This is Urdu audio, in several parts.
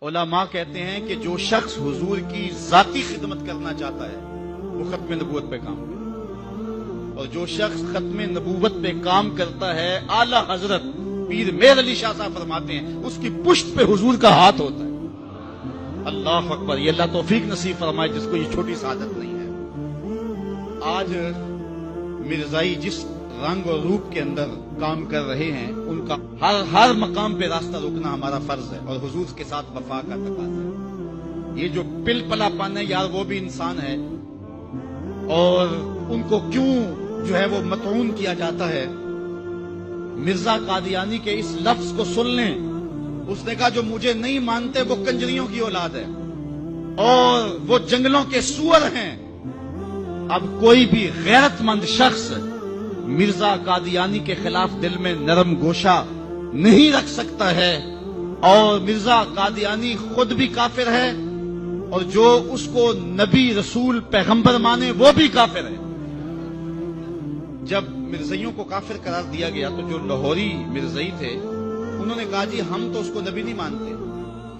علماء کہتے ہیں کہ جو شخص حضور کی ذاتی خدمت کرنا چاہتا ہے وہ ختم نبوت پہ کام کرے، اور جو شخص ختم نبوت پہ کام کرتا ہے اعلی حضرت پیر میر علی شاہ صاحب فرماتے ہیں اس کی پشت پہ حضور کا ہاتھ ہوتا ہے۔ اللہ اکبر، یہ اللہ توفیق نصیب فرمائے جس کو یہ چھوٹی سعادت نہیں ہے۔ آج مرزائی جس رنگ اور روپ کے اندر کام کر رہے ہیں ان کا ہر مقام پہ راستہ روکنا ہمارا فرض ہے اور حضور کے ساتھ وفا کا تقاضا ہے۔ یہ جو پل پلا پن ہے یار وہ بھی انسان ہے، اور ان کو کیوں جو ہے وہ مطعون کیا جاتا ہے۔ مرزا قادیانی کے اس لفظ کو سن لیں، اس نے کہا جو مجھے نہیں مانتے وہ کنجریوں کی اولاد ہے اور وہ جنگلوں کے سور ہیں۔ اب کوئی بھی غیرت مند شخص مرزا قادیانی کے خلاف دل میں نرم گوشہ نہیں رکھ سکتا ہے، اور مرزا قادیانی خود بھی کافر ہے اور جو اس کو نبی رسول پیغمبر مانے وہ بھی کافر ہے۔ جب مرزائیوں کو کافر قرار دیا گیا تو جو لاہوری مرزائی تھے انہوں نے کہا جی ہم تو اس کو نبی نہیں مانتے۔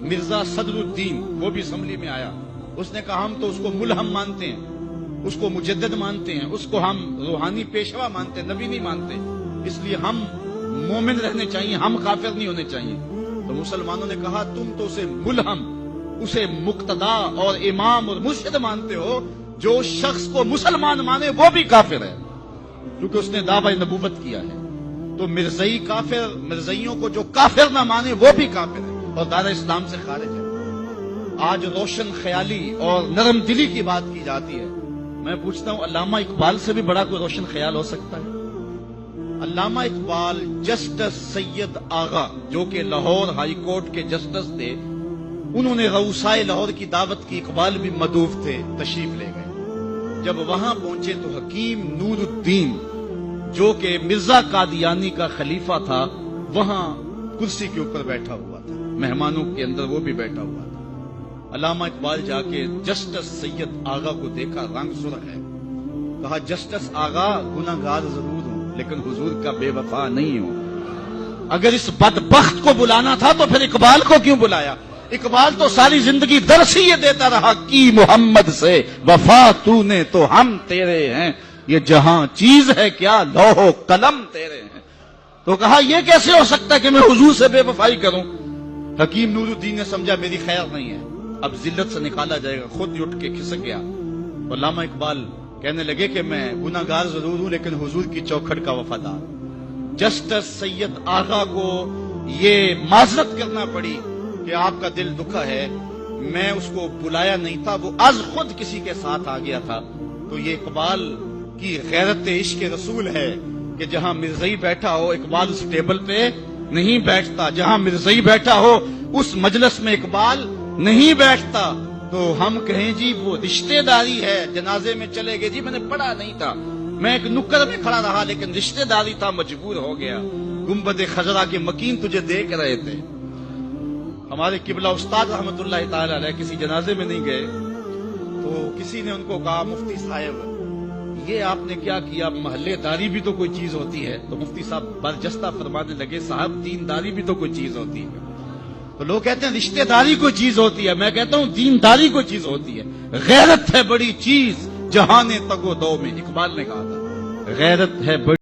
مرزا صدر الدین وہ بھی اسمبلی میں آیا، اس نے کہا ہم تو اس کو ملہم مانتے ہیں، اس کو مجدد مانتے ہیں، اس کو ہم روحانی پیشوا مانتے ہیں، نبی نہیں مانتے، اس لیے ہم مومن رہنے چاہیے، ہم کافر نہیں ہونے چاہیے۔ تو مسلمانوں نے کہا تم تو اسے ملہم، اسے مقتدا اور امام اور مرشد مانتے ہو، جو شخص کو مسلمان مانے وہ بھی کافر ہے کیونکہ اس نے دعوی نبوت کیا ہے۔ تو مرزائی کافر، مرزائیوں کو جو کافر نہ مانے وہ بھی کافر ہے اور دار اسلام سے خارج ہے۔ آج روشن خیالی اور نرم دلی کی بات کی جاتی ہے، میں پوچھتا ہوں علامہ اقبال سے بھی بڑا کوئی روشن خیال ہو سکتا ہے؟ علامہ اقبال جسٹس سید آغا جو کہ لاہور ہائی کورٹ کے جسٹس تھے، انہوں نے غوثائے لاہور کی دعوت کی، اقبال بھی مدعو تھے، تشریف لے گئے۔ جب وہاں پہنچے تو حکیم نور الدین جو کہ مرزا قادیانی کا خلیفہ تھا وہاں کرسی کے اوپر بیٹھا ہوا تھا، مہمانوں کے اندر وہ بھی بیٹھا ہوا تھا۔ علامہ اقبال جا کے جسٹس سید آغا کو دیکھا، رنگ سرخ ہے، کہا جسٹس آغا گناہگار ضرور ہوں لیکن حضور کا بے وفا نہیں ہوں۔ اگر اس بدبخت کو بلانا تھا تو پھر اقبال کو کیوں بلایا؟ اقبال تو ساری زندگی درس ہی یہ دیتا رہا کی محمد سے وفا تو نے تو ہم تیرے ہیں، یہ جہاں چیز ہے کیا لوح و قلم تیرے ہیں۔ تو کہا یہ کیسے ہو سکتا ہے کہ میں حضور سے بے وفائی کروں؟ حکیم نور الدین نے سمجھا میری خیر نہیں ہے، اب ذلت سے نکالا جائے گا، خود ہی اٹھ کے کھسک گیا۔ علامہ اقبال کہنے لگے کہ میں گناہگار ضرور ہوں لیکن حضور کی چوکھٹ کا وفادار۔ جسٹس سید آغا کو یہ معذرت کرنا پڑی کہ آپ کا دل دکھا ہے، میں اس کو بلایا نہیں تھا، وہ از خود کسی کے ساتھ آ گیا تھا۔ تو یہ اقبال کی غیرت عشق رسول ہے کہ جہاں مرزائی بیٹھا ہو اقبال اس ٹیبل پہ نہیں بیٹھتا، جہاں مرزائی بیٹھا ہو اس مجلس میں اقبال نہیں بیٹھتا۔ تو ہم کہیں جی وہ رشتہ داری ہے، جنازے میں چلے گئے، جی میں نے پڑھا نہیں تھا، میں ایک نکر میں کھڑا رہا لیکن رشتہ داری تھا، مجبور ہو گیا۔ گنبد خضرا کے مکین تجھے دیکھ رہے تھے۔ ہمارے قبلہ استاد رحمت اللہ تعالی علیہ کسی جنازے میں نہیں گئے تو کسی نے ان کو کہا مفتی صاحب یہ آپ نے کیا کیا، محلے داری بھی تو کوئی چیز ہوتی ہے۔ تو مفتی صاحب برجستہ فرمانے لگے صاحب دینداری بھی تو کوئی چیز ہوتی ہے۔ تو لوگ کہتے ہیں رشتہ داری کوئی چیز ہوتی ہے، میں کہتا ہوں دینداری کوئی چیز ہوتی ہے۔ غیرت ہے بڑی چیز جہاں تگ و دو میں، اقبال نے کہا تھا غیرت ہے بڑی